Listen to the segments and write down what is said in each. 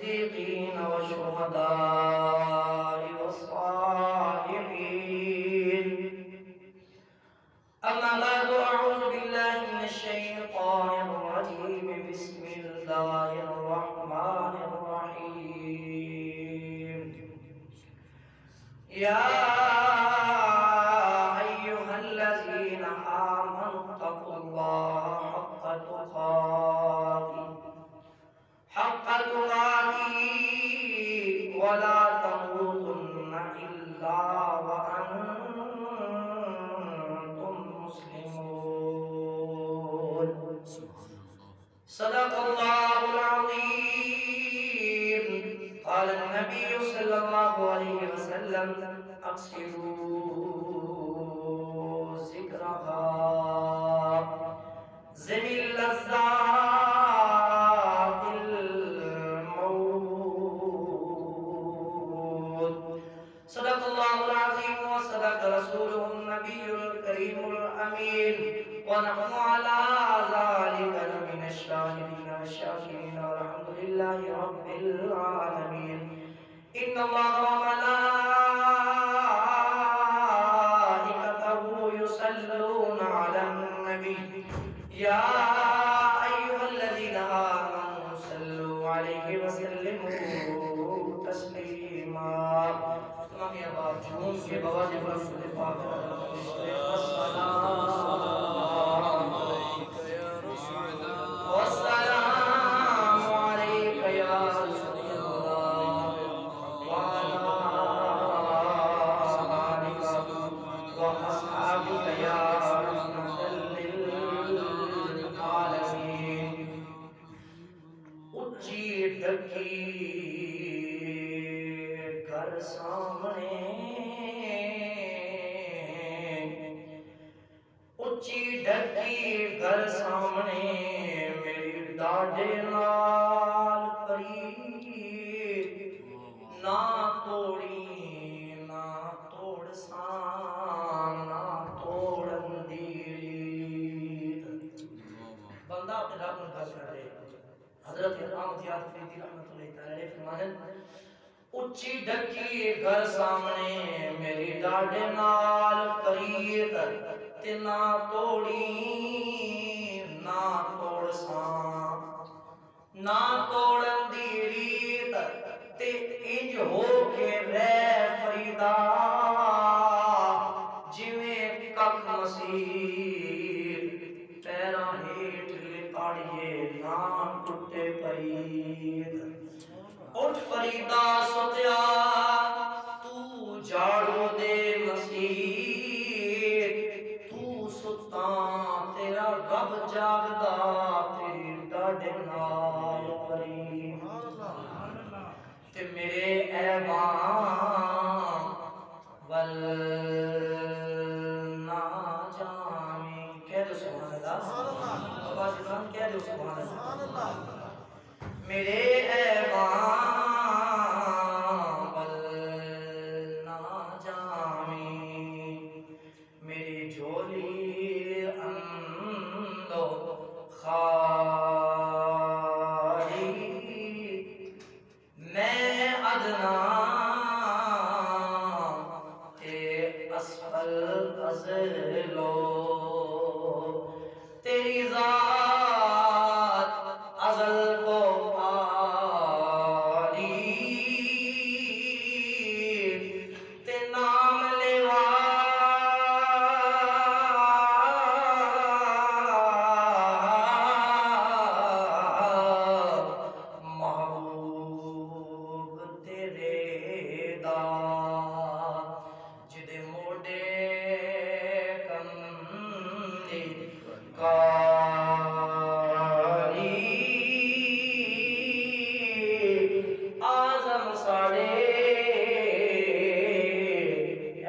والصديقين والشهداء والصالحين. أما بعد، أعوذ بالله من الشيطان الرجيم. بسم الله الرحمن الرحيم. يا أيها الذين آمنوا اتقوا الله حق تقاته ولا تموتن إلا وأنتم مسلمون. صدق الله العظيم. قال النبي صلى الله عليه وسلم: أقصروا ذكرها ذوي اللذات الموت. صدق الله العظيم وصدق رسوله النبي الكريم الأمين، ونحن على ذلك لمن الشاهدين والشاكرين، والحمد لله رب العالمين. إن الله وملائكته يصلون على النبي يا أيها الذين آمنوا صلوا عليه وسلموا تسليما. تمام يا باب جھوم کے بواجب رسول پاک والسلام عليك يا رسول الله وعلى آلك وأصحابك يا رحمة للعالمين. اچھی ڈکی گھر سامنے، اچھی ڈکی گھر سامنے، میری ڈاڈے نال پری نہ توڑی نہ توڑ سان نہ توڑن دیری. بندہ اپنے رب کو گل کر رہے. حضرت امام زیاد فریدی رحمۃ اللہ تعالی فرماتے ہیں: اچھی ڈکی گھر سامنے، میری ڈاڈے نال پریت تے نہ توڑی نہ توڑ سان نہ توڑن دی ریت، تے انج ہو کے رہ فریدا جویں ککھ مسیر پیراں ہیٹھ لکاڑیے نہ ٹوٹے پرید. اٹھ فریدا ستیا تو جھاڑو دے مسیر، تو ستاں تیرا رب جاگدا تیری ڈاڈے نال پری. تے میرے ایوان ول نہ جامی. کہہ دو سبحان اللہ. بابا جان کہہ دو سبحان اللہ. میرے ایوان ول نہ جامی، میری جھولی اندو خالی، میں ادنا تے اسفل ازلو. تیری ذات ازل کو تے نام لیوا محبوب تیرے دا جدے موڈے کندی کاری. آزم ساڑے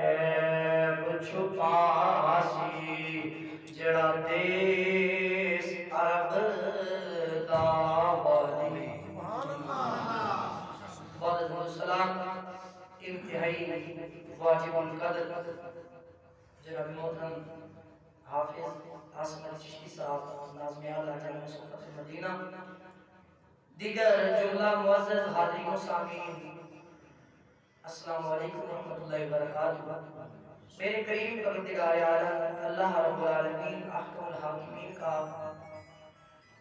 عیب چھپاسی، جڑا دیس عرب دا والی. بعد السلام انتہائی واجب القدر جناب محترم حافظ حسن چشتی صاحب ناظم اعلیٰ جامعہ سلطنت مدینہ دیگر جملہ معزز حاضرین و سامعین، السلام علیکم ورحمۃ اللہ وبرکاتہ۔ میرے کریم پروردگار عالم اللہ رب العالمین احکم الحاکمین کا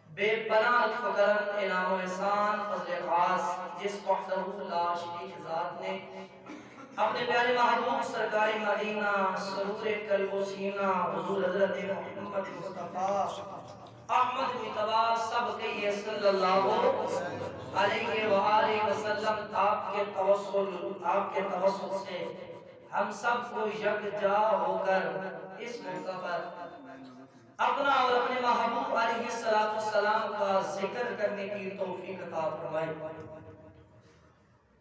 بے پناہ لطف و کرم، انعام و احسان، فضل خاص جس وحدہ لا شریک ذات نے اپنے پیارے محبوب سرکار مدینہ سرور قلب و سینہ حضور حضرت محمد مصطفیٰ احمد مجتبی سب کہیے صلی اللہ علیہ وآلہ وسلم، آپ کے توسل سے ہم سب کو یکجا ہو کر اس موقع پر اپنا اور اپنے محبوب علیہ السلام کا ذکر کرنے کی توفیق عطا فرمائے۔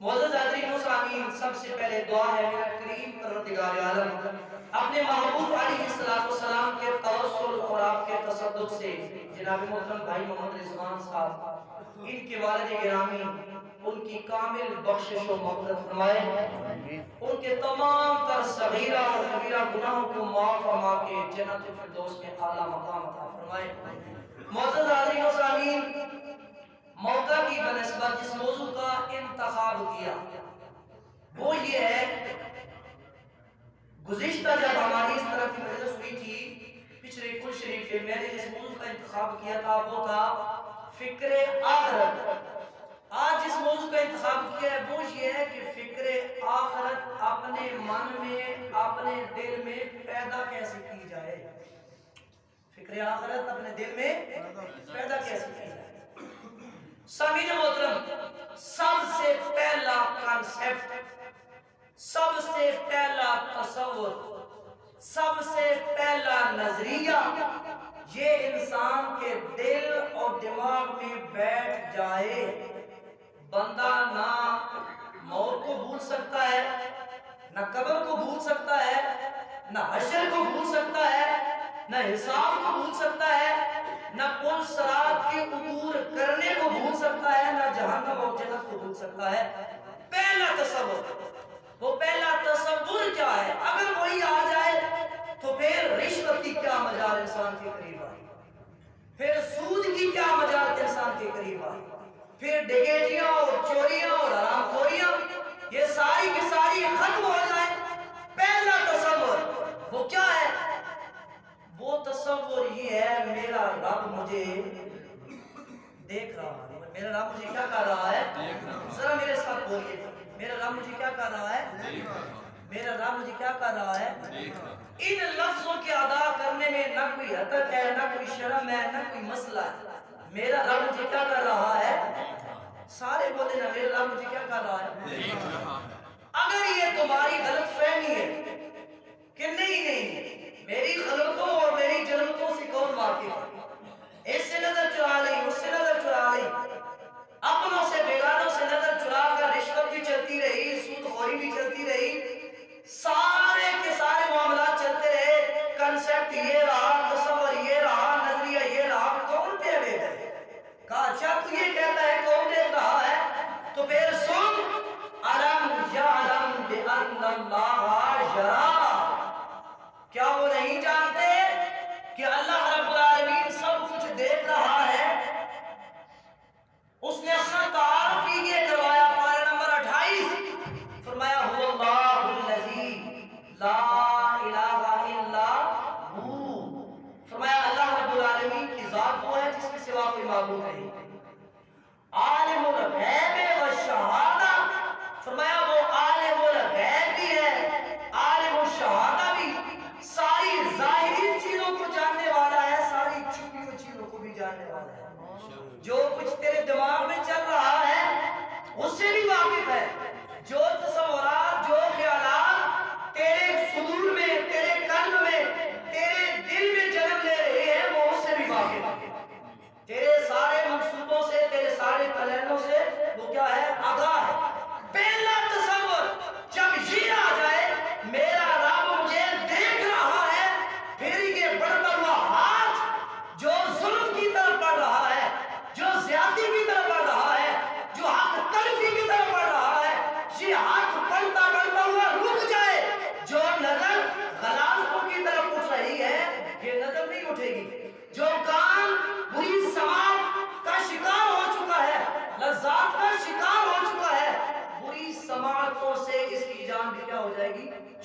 معزز حاضرین و سامعین، سب سے پہلے دعا ہے میرا کریم پروردگار عالم اپنے محبوب علیہ السلام کے توسل اور آپ کے تصدق سے جناب محترم بھائی محمد رضوان صاحب، ان کے والد گرامی، ان کی کامل بخشش و مغفرت فرمائے، ان کے تمام تر صغیرہ اور کبیرہ گناہوں کو معاف فرما کے جنت الفردوس میں اعلیٰ مقام عطا فرمائے۔ معزز حاضرین و سامعین، موقع کی بنسبت جس موضوع کا انتخاب کیا وہ یہ ہے، گزشتہ جب ہماری اس طرح کی مجلس ہوئی تھی پچھلے کل شریف کے، میں نے جس موضوع کا انتخاب کیا تھا وہ تھا فکر آخرت۔ آج جس موضوع کا انتخاب کیا ہے وہ یہ ہے کہ فکر آخرت اپنے من میں، اپنے دل میں پیدا کیسے کی جائے۔ فکر آخرت اپنے دل میں پیدا کیسے کی جائے۔ سامعین محترم، سب سے پہلا کانسیپٹ، سب سے پہلا تصور، سب سے پہلا نظریہ یہ انسان کے دل اور دماغ میں بیٹھ جائے، بندہ نہ موت کو بھول سکتا ہے، نہ قبر کو بھول سکتا ہے، نہ حشر کو بھول سکتا ہے، نہ حساب کو بھول سکتا ہے، نہ پل صراط کے عبور کرنے کو بھول سکتا ہے، نہ جہنم اور جنت کو بھول سکتا ہے۔ پہلا تصور، وہ پہلا تصور کیا ہے؟ اگر وہی آ جائے تو پھر رشوت کی کیا مجال انسان کے قریب آئی، پھر سود کی کیا مجال انسان کے قریب آئی، پھر ڈکیتیاں اور چوریاں اور حرام خوریاں یہ ساری کی ساری ختم ہو جائیں۔ پہلا تصور وہ کیا ہے؟ وہ تصور یہ ہے، میرا رب مجھے دیکھ رہا ہے۔ میرا رب مجھے کیا کر رہا ہے؟ ذرا میرے ساتھ بولیے، میرا رب مجھے کیا کر رہا ہے؟ میرا رب مجھے کیا کر رہا ہے؟ ان لفظوں کے ادا کرنے میں نہ کوئی حتک ہے، نہ کوئی شرم ہے، نہ کوئی مسئلہ ہے۔ میرا رب مجھے کیا کر رہا ہے؟ سارے بولے نا، میرا رب مجھے کیا کر رہا ہے؟ اگر یہ تمہاری غلط فہمی ہے کہ نہیں میری خلقتوں اور میری جنتوں سے کون واقف ہے، اس سے نظر چرا لی، اس سے نظر چرا لی، اپنوں سے بیگانوں سے نظر چرا کر رشوت بھی چلتی رہی، سود خوری بھی چلتی رہی، سارے کے سارے معاملات چلتے رہے، کنسپٹ یہ رہا، تصور یہ رہا، نظریہ یہ رہا، کون پہ بے گئے؟ کہا اچھا تو یہ کہتا ہے کون دیکھ رہا ہے؟ تو پھر سن، علم یعلم بأن اللہ یرا، کیا وہ نہیں جانتے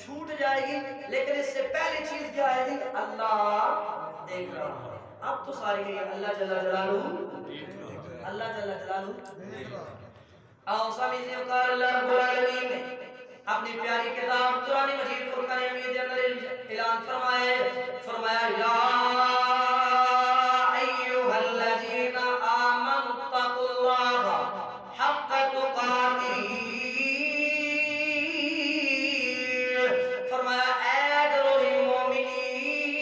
چھوٹ جائے گی، لیکن اس سے پہلی چیز کیا ہے جی؟ اللہ دیکھ رہا ہے۔ اب تو ساری گئی اللہ جل جلالہ، اللہ جل جلالہ۔ آؤ سمیزی وقار اللہ رب العالمین نے اپنی پیاری کتاب قرآن مجید فرقان حمید کے اندر اعلان فرمایا یا ایھا الذین آمنوا اتقوا اللہ حق تقاتہ، فرمایا اے گروہ مومنین،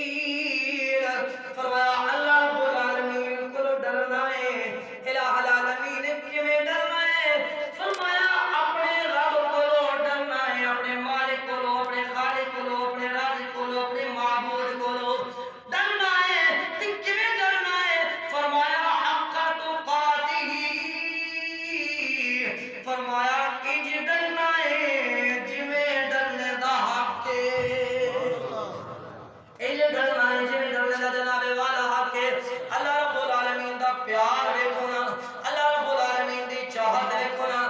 فرمایا اللہ رب العالمین کو ڈرنا ہے۔ الہ العالمین کیویں ڈرنا ہے؟ فرمایا اپنے رب کو ڈرنا ہے، اپنے مالک کو، اپنے خالق کو، اپنے رازق کو، اپنے معبود کو ڈرنا ہے۔ تے کیویں ڈرنا ہے؟ فرمایا حق تقاتہ، فرمایا انج ڈرنا ہے جویں ڈرنے دا حق ہے، انج ڈرنا ہے جویں ڈرنے دا جناب والا حق ہے۔ اللہ رب العالمین دا پیار دیکھو نا، اللہ رب العالمین دی چاہت دیکھو نا،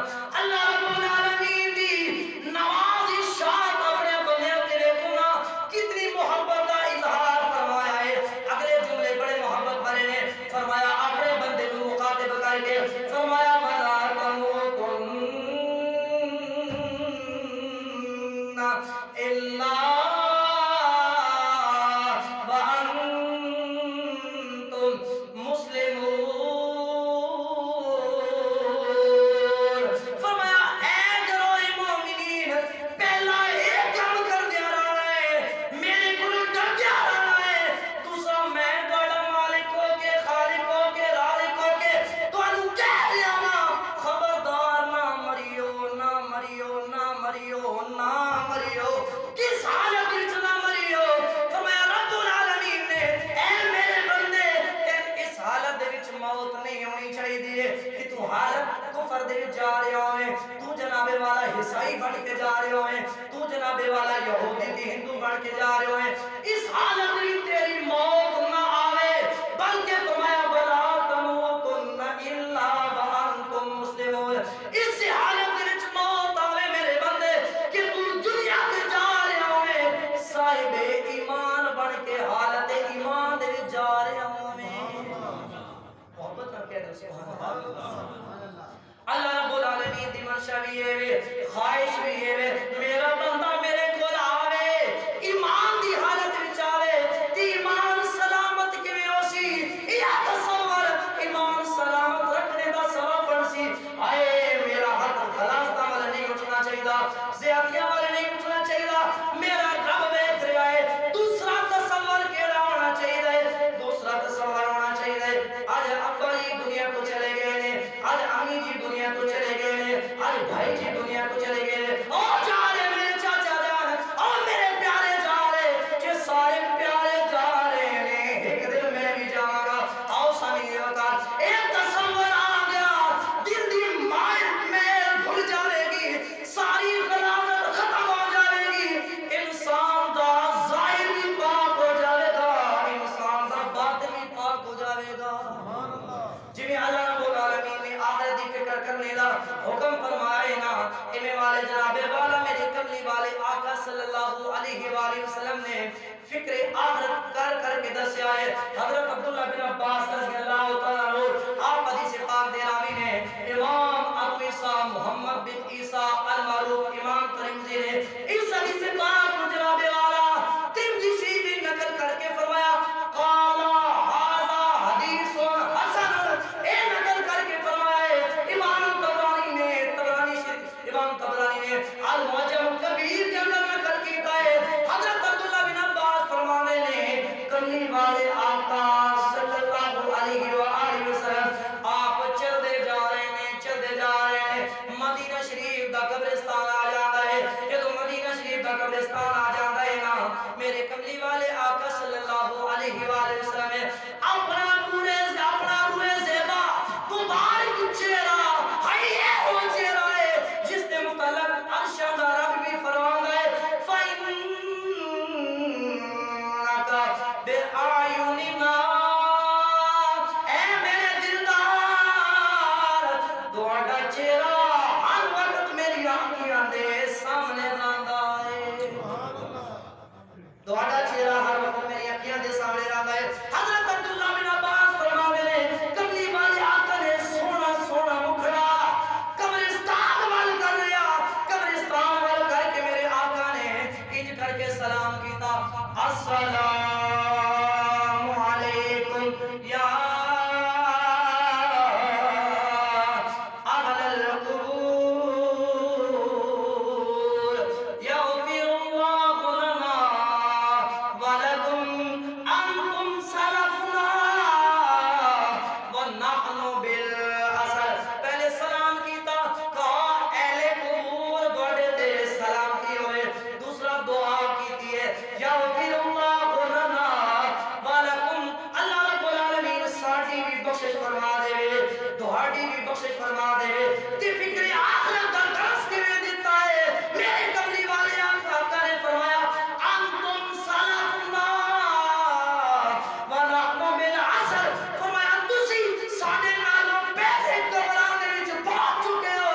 اللہ رب العالمین دی نوازشات اپنے بندے تے دیکھو نا، کتنی محبت کا اظہار فرمایا ہے۔ اگلے جملے بڑے محبت بھرے نے، فرمایا اپنے بندے کو مخاطب کر کے فرمایا وَلَا تَمُوتُنَّ إِلَّا وَأَنْتُمْ مُسْلِمُونَ، فرمایا اے گروہ مومنین، پہلا ایک کام کر دیا رہا ہے، میرے کو ڈر دیا رہا ہے، دوسرا میں دوڑا مالک ہو کے، خالق ہو کے، رازق ہو کے تانوں کہہ دیا نا، خبردار نہ مریو، نہ مریو، نہ مریو، نہ مریو، کس حالت وچ نہ مریو۔ فرمایا رب العالمین نے اے میرے بندے تین اس حالت دے وچ موت نہیں ہونی چاہیے کہ تو حالت کفر دے وچ جا رہے ہوئے، تو جناب والا عیسائی بن کے جا رہے ہوئے، تو جناب والا یہودی تے ہندو بن کے جا رہے ہوئے، اس حالت میں تیری موت نہ آوے، بلکہ فرمایا وَلَا تَمُوتُنَّ إِلَّا وَأَنْتُمْ مُسْلِمُونَ، اس حالت میں موت آوے میرے بندے کہ تو دنیا تے جا رہے ہوئے صاحب ایمان بن کے حالت ایمان دے وچ جا رہے ہوئے۔ محبت کر کے دو سبحان اللہ۔ اللہ رب العالمین دی منشا بھی ہے، خواہش بھی ہے، میرا بندہ میرے کول آوے، ایمان دی حالت وچ آوے، تے ایمان سلامت کیویں ہوسی؟ یا تصور ایمان سلامت رکھنے دا سبب بنسی، اے میرا ہاتھ خلاصہ والے نہیں اٹھنا چاہیے، زیادتیاں والے نہیں اٹھنا چاہیے، میرا رب ویکھ رہا ہے۔ دوسرا تصور کیڑا ہونا چاہیے؟ دوسرا تصور ہونا چاہیے آج ابا جی دنیا کو چلے گئے نے، آج امی جی دنیا کو چلے گئے نے، آج بھائی جی دنیا کو چلے گئے نے، او جا رہے میرے چاچا جان، او میرے پیارے جا رہے، کہ سارے پیارے جا رہے نے، ایک دن میں بھی جاؤں گا۔ آؤ سامنے وقت ایک تصور آ گیا، دل دی مائل میل بھول جائے گی، ساری غلاظت ختم ہو جائے گی، انسان دا ظاہر بھی پاک ہو جائے گا، انسان دا باطن بھی پاک ہو جائے گا۔ جنہیں اللہ رب العالمین نے آخرت دی فکر کرنے دا حکم فرمائے نا، امام والے جناب والا میرے کملی والے آقا صلی اللہ علیہ وآلہ وسلم نے فکر آخرت کر کر کے دسیا ہے۔ حضرت عبداللہ بن عباس رضی اللہ تعالیٰ عنہ آپ حدیث پاک دے راوی نے، امام ابو عیسیٰ محمد بن عیسیٰ المعروف امام ترمذی نے اس حدیث پاک کو جناب والا ترمذی سے بھی نقل کر کے فرمایا قال ھذا حدیث حسن، اے نقل کر کے فرمائے امام طبرانی نے المعجم کبیر کے اندر نقل کیتا ہے۔ حضرت عبداللہ بن عباس فرمانے نے کملی والے آقا صلی اللہ علیہ وآلہ وسلم آپ چلتے جا رہے ہیں، چلتے جا رہے ہیں، مدینہ شریف دا قبرستان آ جاتا ہے۔ جدو مدینہ شریف دا قبرستان آ جاتا ہے نا، میرے کملی والے آقا صلی اللہ علیہ وآلہ وسلم اپنا روح زیبا مبارک چہرہ ہے، وہ چہرہ ہے جس نے متعلق عرش دا رب بھی فرماتا ہے بِأَعْيُنِنَا، اے میرے دلدار تہاڈا چہرہ ہر وقت میری آنکھاں دے سامنے رہندا ہے۔ بخشش فرما دے تے فکر آخرت کا درس کیویں دیتا ہے میرے کملی والے آقا نے فرمایا انتم سلفنا ونحن بالعصر فرمایا تسی ساڈے نالوں پہلے قبراں دے وچ پہنچ چکے ہو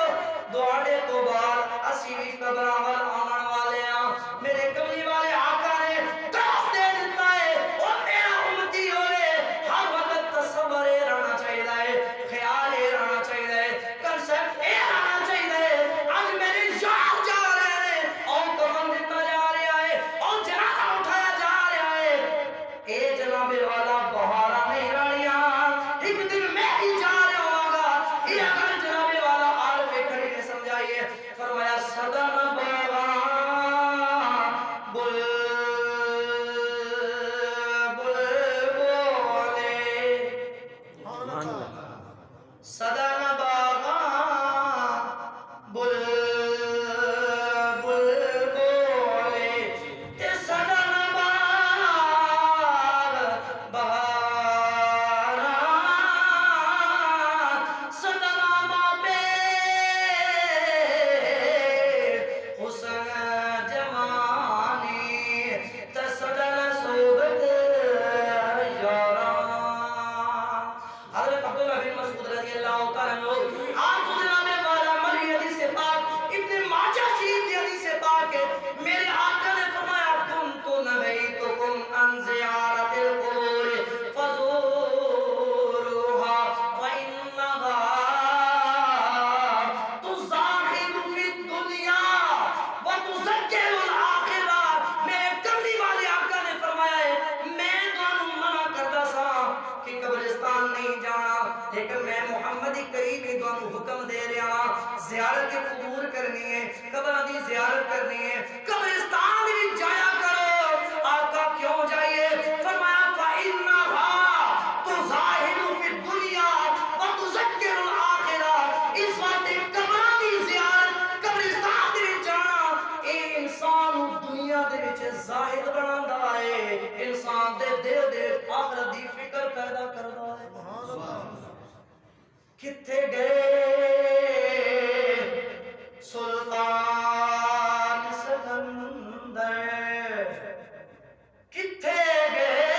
دوڑے تو بعد اسی بھی قبراں ول آون والے ہاں میرے کملی والے آقا نے درس دے دیتا ہے او میرا امتی ہوئے ہر وقت تصور رہنا چاہیے خیال رہنا چاہیے کنسپٹ رہنا چاہیے آج میرے یار جا رہے ہیں اور کفن دیتا جا رہا ہے اور جنازہ اٹھایا جا رہا ہے اے جناب والا بہارا نہیں رہنیاں ایک دن میں ہی جا رہا ہوں گا یہ اگر جناب والا عارف کھڑی نے سمجھائیے فرمایا صدم بابا بل صدم بابا بل بولے تے صدم باغ بہارا صدم بے حسن جوانی تے صدم صحبت یاران حضرت عبداللہ بن مسعود رضی اللہ تعالیٰ عنہ آپ جناب والا مری حدیث پاک ابن ماجہ شریف کی حدیث پاک ہے میرے آقا نے فرمایا کنت نہیتکم عن زیارت القبور فزوروها فإنها تزاحم في الدنيا وتذکر الآخرہ میرے کملی والے آقا نے فرمایا ہے میں تانوں منع کردا سا کہ قبرستان نہیں جانا لیکن میں محمد کریم تانوں حکم دے رہا ہاں زیارت قبور کرنی ہے قبر دی زیارت کرنی ہے قبرستان بھی جایا کرو آقا کیوں جائیے فرمایا فإنها تزاحم في الدنيا وتذکر الآخرہ اس واسطے قبر دی زیارت قبرستان دی جانا اے انسان دنیا دے وچ زاہد بناوندا ہے انسان دے دل دے آخرت دی فکر پیدا کردا ہے کتھے گئے سلطان سکندر کتھے گئے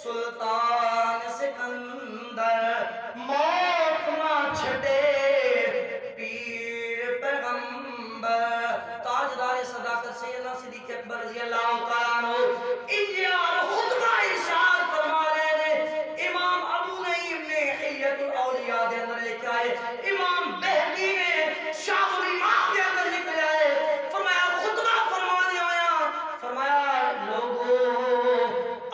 سلطان سکندر موت نہ چھٹے پیر پیغمبر تاجدار صداقت سیدنا صدیق اکبر رضی اللہ تعالیٰ عنہ انجیار خطبہ ارشاد فرما رہے ہیں امام ابو نعیم نے حلیت الاولیاء دے اندر لکھا ہے امام بہقی نے شاہ الامام دے اندر لکھا ہے فرمایا خطبہ فرمانے آیا فرمایا لوگو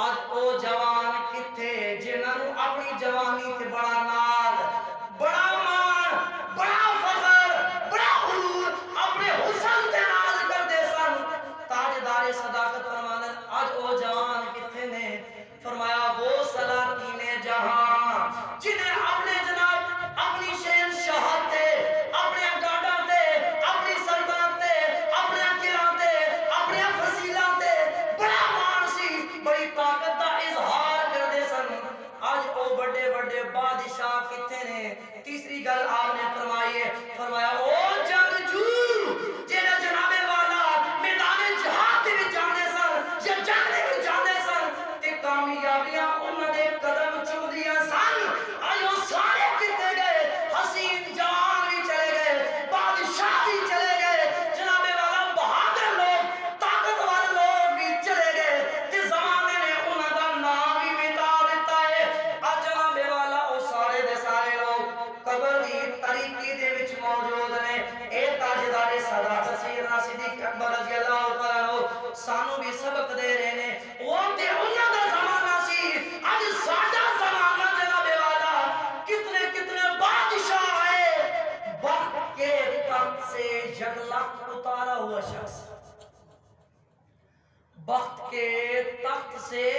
آج او جوان کتھے جنہاں نوں اپنی جوانی تے بڑا ناز بڑا مان بڑا فخر بڑا غرور اپنے حسن تے ناز کر دے سن تاجدار صداقت فرمانے آج او جوان کتھے نے فرمایا وہ سلاطین جہاں جنہیں اپنے جناب اپنی شہنشاہت تے اپنے گاڑاں تے اپنی سلطنت تے اپنے قلعہ تے اپنے فصیلہ تے بڑا مان سی بڑی طاقت دا اظہار کر دے سن آج او بڑے بڑے بادشاہ کتنے نے تیسری گل آپ نے فرمائی ہے فرمایا او جنگجو جنہیں جناب والا میدان جہاد میں جانے سن یا جانے میں جانے سن تے کامیابیاں انہوں نے قدم چوم دیا سن آئیو سارے کتے گئے حسین جوان بھی چلے گئے بادشاہ بھی چلے گئے جناب والا بہادر لوگ طاقت والے لوگ بھی چلے گئے تے زمانے نے انہوں دا نام بھی مٹا دیتا ہے آج جناب والا او سارے دے سارے لوگ قبر دی طریقی دے وچ موجود نے اے تاجدار صداقت سیدنا صدیق اکبر رضی اللہ تعالیٰ عنہ سانو بھی سبق دے رہے نے وہ تے انہوں دا زمانہ سی آج ساڈا زمانہ جناب والا کتنے کتنے بادشاہ آئے وقت کے تخت سے یکلخت اتارا ہوا شخص وقت کے تخت سے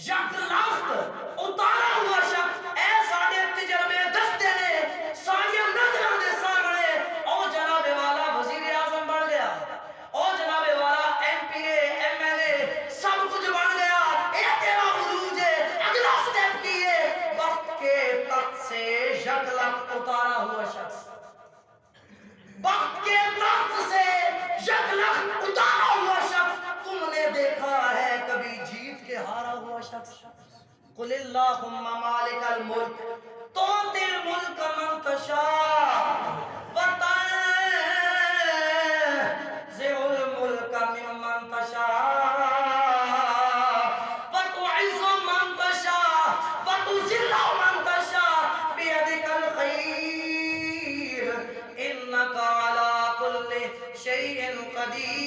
یکلخت اتارا ہوا شخص اے ساڈے تجربے دستے نے ساڈے نظراں دے سامنے او جناب والا وزیر اعظم بن گیا او جناب والا M P A M L A سب کچھ بن گیا اے تیرا عروج ہے اگلا سٹیپ کی ہے وقت قل اللہم مالک الملک تؤتی الملک من تشاء وتنزع الملک ممن تشاء وتعز من تشاء وتذل من تشاء بیدک الخیر انک علی کل شیء قدیر